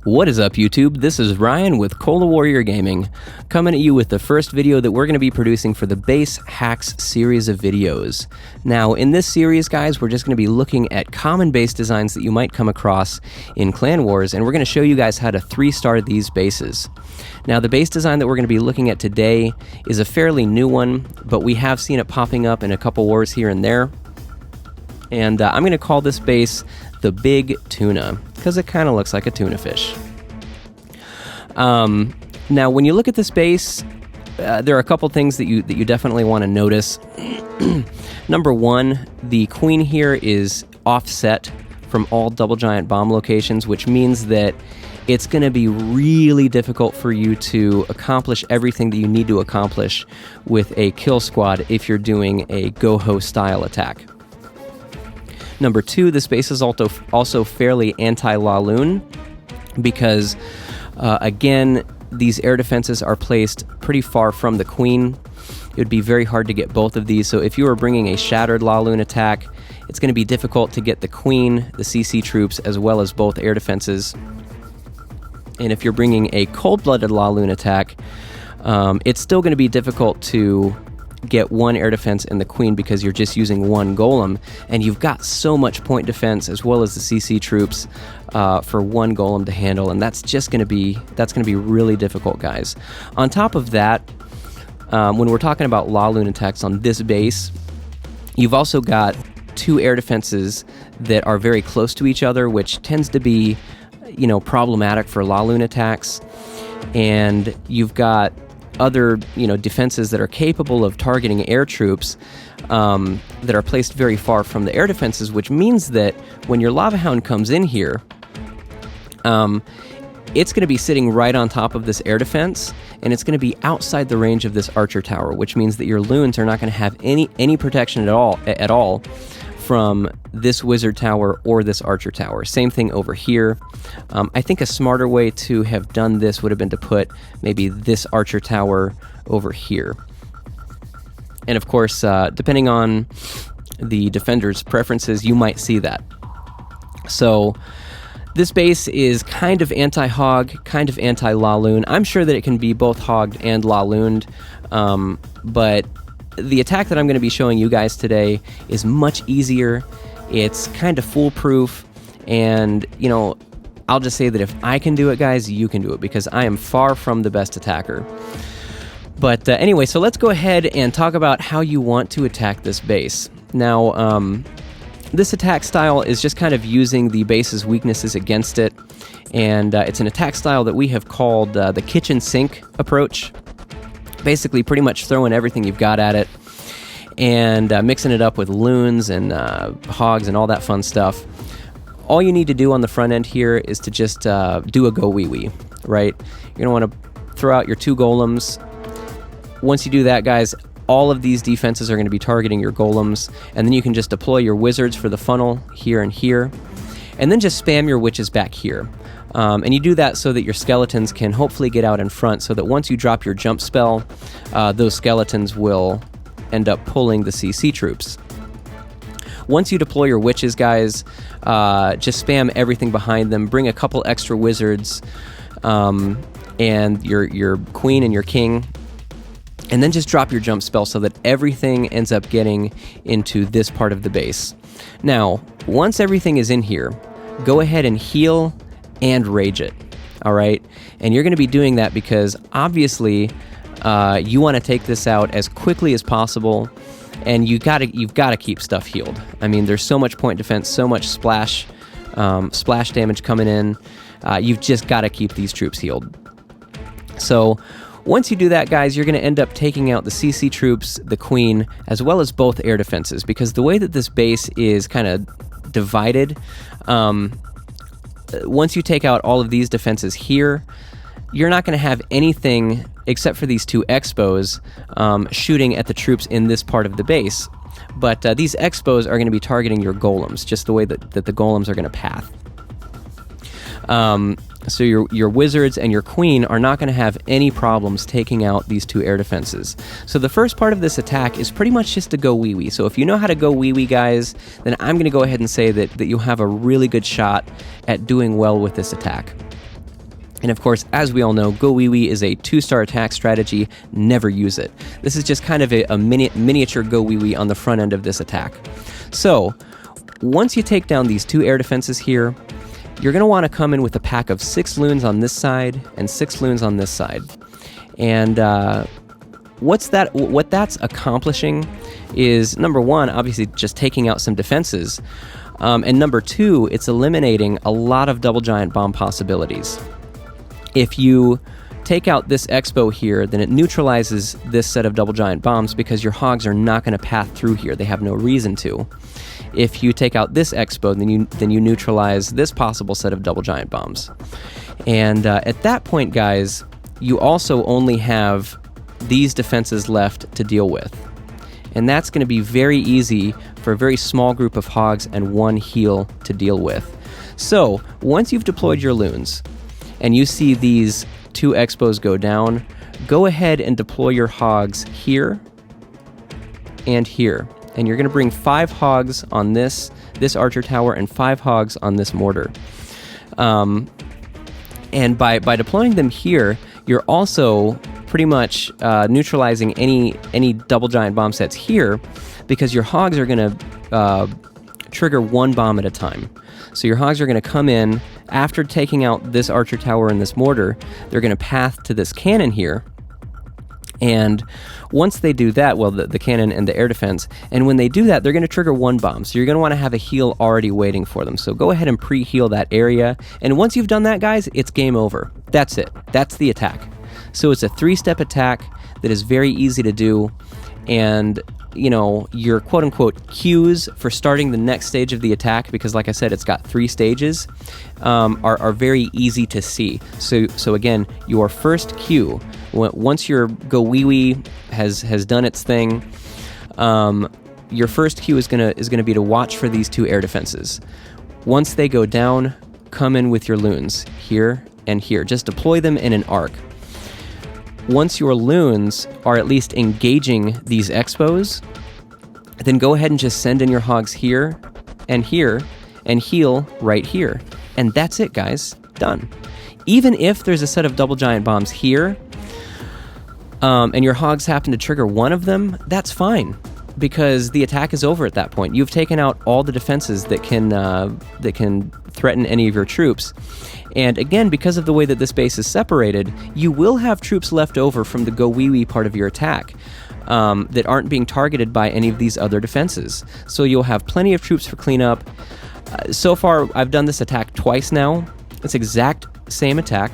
What is up, YouTube? This is Ryan with Cola Warrior Gaming, coming at you with the first video that we're going to be producing for the Base Hacks series of videos. Now, in this series, guys, we're just going to be looking at common base designs that you might come across in Clan Wars, and we're going to show you guys how to 3-star these bases. Now, the base design that we're going to be looking at today is a fairly new one, but we have seen it popping up in a couple wars here and there. And I'm going to call this base the Big Tuna, because it kind of looks like a tuna fish. Now, when you look at this base, there are a couple things that you definitely want to notice. Number one, the queen here is offset from all double giant bomb locations, which means that it's going to be really difficult for you to accomplish everything that you need to accomplish with a kill squad if you're doing a go-ho style attack. Number two, this base is also fairly anti-Laloon because, again, these air defenses are placed pretty far from the queen. It would be very hard to get both of these, so if you are bringing a shattered Laloon attack, it's going to be difficult to get the queen, the CC troops, as well as both air defenses. And if you're bringing a cold-blooded Laloon attack, it's still going to be difficult to get one air defense and the queen because you're just using one golem, and you've got so much point defense as well as the CC troops for one golem to handle, and that's going to be really difficult, guys. On top of that, when we're talking about Laloon attacks on this base, you've also got two air defenses that are very close to each other, which tends to be, problematic for Laloon attacks, and you've got other defenses that are capable of targeting air troops that are placed very far from the air defenses, which means that when your Lava Hound comes in here, it's going to be sitting right on top of this air defense, and it's going to be outside the range of this archer tower, which means that your loons are not going to have any protection at all from this wizard tower or this archer tower. Same thing over here. I think a smarter way to have done this would have been to put maybe this archer tower over here. And of course, depending on the defender's preferences, you might see that. So this base is kind of anti-hog, kind of anti-Laloon. I'm sure that it can be both hogged and Lalooned, but the attack that I'm going to be showing you guys today is much easier. It's kind of foolproof, and I'll just say that if I can do it, guys, you can do it, because I am far from the best attacker. But anyway, so let's go ahead and talk about how you want to attack this base. Now, this attack style is just kind of using the base's weaknesses against it, and it's an attack style that we have called the kitchen sink approach. Basically, pretty much throwing everything you've got at it and mixing it up with loons and hogs and all that fun stuff. All you need to do on the front end here is to just do a go wee wee, right? You're going to want to throw out your two golems. Once you do that, guys, all of these defenses are going to be targeting your golems, and then you can just deploy your wizards for the funnel here and here, and then just spam your witches back here. And you do that so that your skeletons can hopefully get out in front, so that once you drop your jump spell, those skeletons will end up pulling the CC troops. Once you deploy your witches, guys, just spam everything behind them. Bring a couple extra wizards and your queen and your king, and then just drop your jump spell so that everything ends up getting into this part of the base. Now, once everything is in here, go ahead and heal and rage it, all right? And you're going to be doing that because obviously you want to take this out as quickly as possible, and you've got to keep stuff healed. I mean, there's so much point defense, so much splash damage coming in. You've just got to keep these troops healed. So once you do that, guys, you're going to end up taking out the CC troops, the queen, as well as both air defenses, because the way that this base is kind of divided, once you take out all of these defenses here, you're not going to have anything except for these two expos shooting at the troops in this part of the base. But these expos are going to be targeting your golems, just the way that the golems are going to path. So your wizards and your queen are not going to have any problems taking out these two air defenses. So the first part of this attack is pretty much just to go wee-wee. So if you know how to go wee-wee, guys, then I'm going to go ahead and say that you'll have a really good shot at doing well with this attack. And of course, as we all know, Go Wee Wee is a 2-star attack strategy. Never use it. This is just kind of a miniature Go Wee Wee on the front end of this attack. So, once you take down these 2 air defenses here, you're going to want to come in with a pack of 6 loons on this side and 6 loons on this side. And what that's accomplishing is, number one, obviously just taking out some defenses. And number 2, it's eliminating a lot of double giant bomb possibilities. If you take out this Expo here, then it neutralizes this set of double giant bombs because your hogs are not going to path through here. They have no reason to. If you take out this Expo, then you neutralize this possible set of double giant bombs. And at that point, guys, you also only have these defenses left to deal with. And that's going to be very easy for a very small group of hogs and 1 heal to deal with. So, once you've deployed your loons, and you see these 2 Expos go down, go ahead and deploy your hogs here and here. And you're going to bring 5 hogs on this archer tower and 5 hogs on this mortar. And by deploying them here, you're also pretty much neutralizing any double giant bomb sets here, because your hogs are going to trigger 1 bomb at a time. So your hogs are going to come in after taking out this archer tower and this mortar. They're going to path to this cannon here. And once they do that, well, the cannon and the air defense, and when they do that, they're going to trigger 1 bomb. So you're going to want to have a heal already waiting for them. So go ahead and pre-heal that area. And once you've done that, guys, it's game over. That's it. That's the attack. So it's a 3-step attack that is very easy to do. And you know, your quote-unquote cues for starting the next stage of the attack, because like I said, it's got 3 stages, are very easy to see. So again, your first cue, once your Go Wee Wee has done its thing, your first cue is gonna be to watch for these 2 air defenses. Once they go down, come in with your loons here and here. Just deploy them in an arc. Once your loons are at least engaging these Expos, then go ahead and just send in your hogs here and heal right here. And that's it, guys. Done. Even if there's a set of double giant bombs here, and your hogs happen to trigger 1 of them, that's fine, because the attack is over at that point. You've taken out all the defenses that can threaten any of your troops. And again, because of the way that this base is separated, you will have troops left over from the Go Wee Wee part of your attack that aren't being targeted by any of these other defenses. So you'll have plenty of troops for cleanup. So far, I've done this attack twice now. It's exact same attack.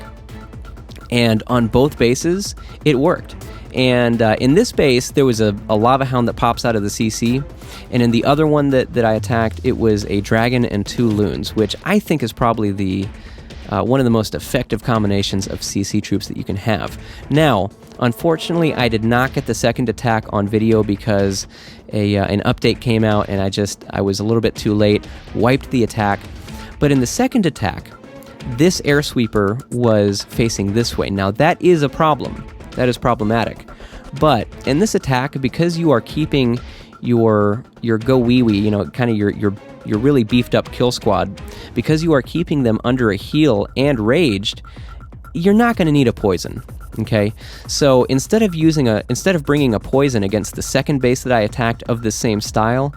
And on both bases, it worked. And in this base, there was a lava hound that pops out of the CC. And in the other one that I attacked, it was a dragon and 2 loons, which I think is probably one of the most effective combinations of CC troops that you can have. Now, unfortunately, I did not get the second attack on video because an update came out and I was a little bit too late, wiped the attack. But in the second attack, this air sweeper was facing this way. Now, that is a problem. That is problematic. But in this attack, because you are keeping your Go Wee Wee, you know, kind of your really beefed up kill squad, because you are keeping them under a heal and raged, you're not going to need a poison. Okay, so instead of bringing a poison against the second base that I attacked of the same style,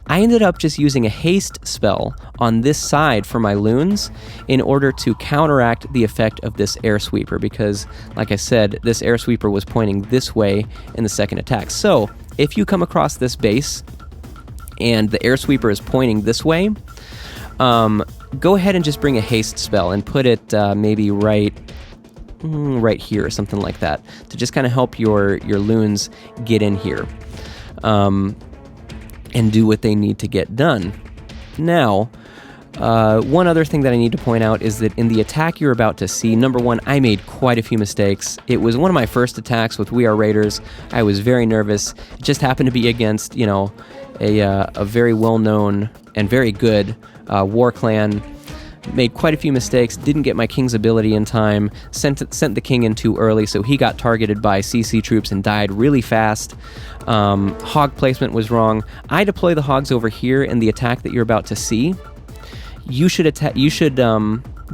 I ended up just using a haste spell on this side for my loons in order to counteract the effect of this air sweeper, because, like I said, this air sweeper was pointing this way in the second attack. So if you come across this base and the air sweeper is pointing this way, go ahead and just bring a haste spell and put it maybe right here or something like that, to just kind of help your loons get in here and do what they need to get done. Now, one other thing that I need to point out is that in the attack you're about to see, number one, I made quite a few mistakes. It was one of my first attacks with We Are Raiders. I was very nervous. It just happened to be against, you know, a very well-known and very good war clan. Made quite a few mistakes, didn't get my king's ability in time, sent the king in too early, so he got targeted by CC troops and died really fast. Hog placement was wrong. I deploy the hogs over here in the attack that you're about to see. You should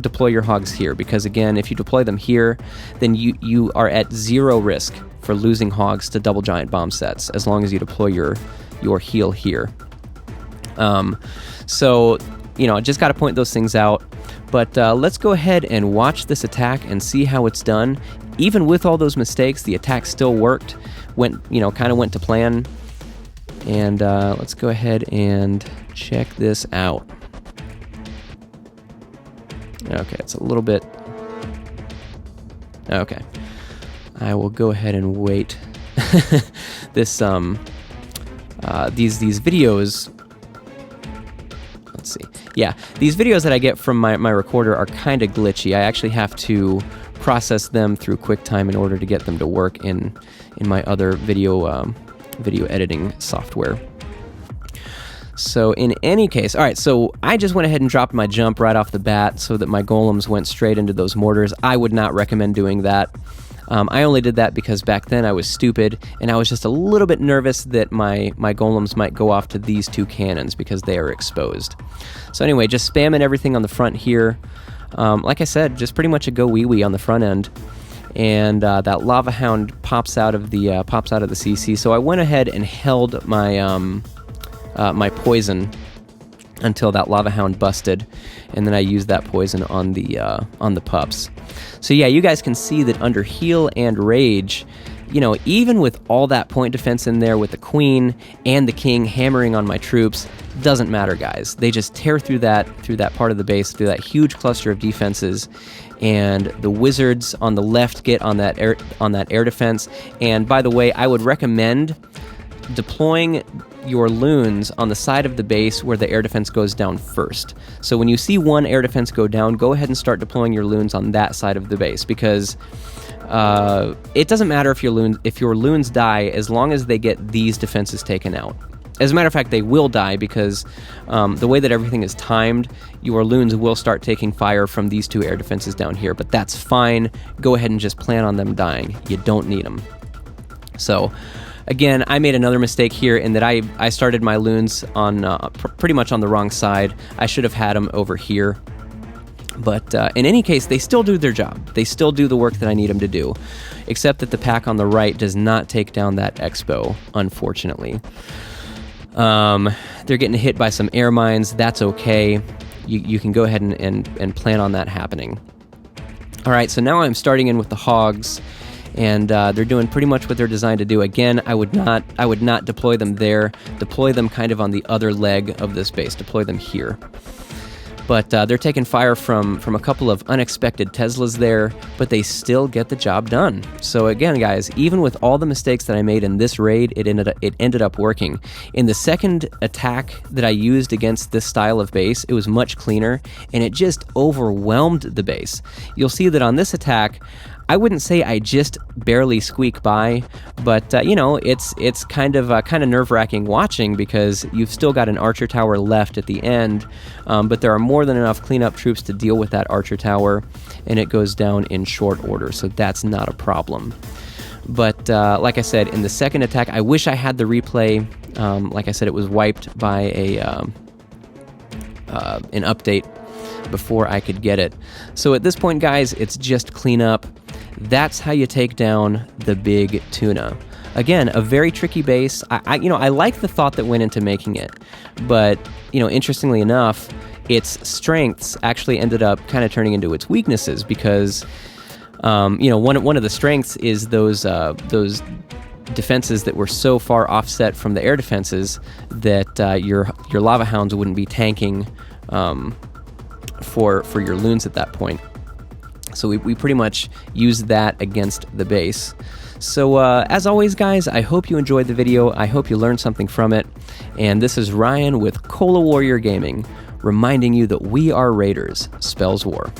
deploy your hogs here, because again, if you deploy them here, then you are at 0 risk for losing hogs to double giant bomb sets as long as you deploy your heal here. So, you know, I just got to point those things out. But let's go ahead and watch this attack and see how it's done. Even with all those mistakes, the attack still worked. Kind of went to plan. And let's go ahead and check this out. Okay, it's a little bit... Okay. I will go ahead and wait. These videos... Let's see. Yeah, these videos that I get from my recorder are kind of glitchy. I actually have to process them through QuickTime in order to get them to work in my other video editing software. So in any case, all right, so I just went ahead and dropped my jump right off the bat so that my golems went straight into those mortars. I would not recommend doing that. I only did that because back then I was stupid, and I was just a little bit nervous that my golems might go off to these 2 cannons because they are exposed. So anyway, just spamming everything on the front here. Like I said, just pretty much a go wee-wee on the front end. And that lava hound pops out of the CC. So I went ahead and held my my poison until that lava hound busted, and then I used that poison on the pups. So yeah, you guys can see that under heal and rage, you know, even with all that point defense in there with the queen and the king hammering on my troops, doesn't matter, guys. They just tear through that part of the base, through that huge cluster of defenses, and the wizards on the left get on that air defense. And by the way, I would recommend deploying your loons on the side of the base where the air defense goes down first. So when you see one air defense go down, go ahead and start deploying your loons on that side of the base, because it doesn't matter if your loons die as long as they get these defenses taken out. As a matter of fact, they will die because the way that everything is timed, your loons will start taking fire from these 2 air defenses down here, but that's fine. Go ahead and just plan on them dying. You don't need them. So again, I made another mistake here in that I started my loons on pretty much on the wrong side. I should have had them over here. But in any case, they still do their job. They still do the work that I need them to do, except that the pack on the right does not take down that Expo, unfortunately. They're getting hit by some air mines. That's okay. You can go ahead and plan on that happening. All right, so now I'm starting in with the hogs. And they're doing pretty much what they're designed to do. Again, I would not deploy them there. Deploy them kind of on the other leg of this base. Deploy them here. But they're taking fire from a couple of unexpected Teslas there, but they still get the job done. So again, guys, even with all the mistakes that I made in this raid, it ended up working. In the second attack that I used against this style of base, it was much cleaner, and it just overwhelmed the base. You'll see that on this attack, I wouldn't say I just barely squeak by, but you know, it's kind of nerve-wracking watching because you've still got an archer tower left at the end, but there are more than enough cleanup troops to deal with that archer tower, and it goes down in short order, so that's not a problem. But like I said, in the second attack, I wish I had the replay. Like I said, it was wiped by an update before I could get it. So at this point, guys, it's just cleanup. That's how you take down the big Tuna. Again, a very tricky base. I like the thought that went into making it, but interestingly enough, its strengths actually ended up kind of turning into its weaknesses because one of the strengths is those defenses that were so far offset from the air defenses that your lava hounds wouldn't be tanking for your loons at that point. So we pretty much used that against the base. So as always, guys, I hope you enjoyed the video. I hope you learned something from it. And this is Ryan with Cola Warrior Gaming, reminding you that we are Raiders. Spells War.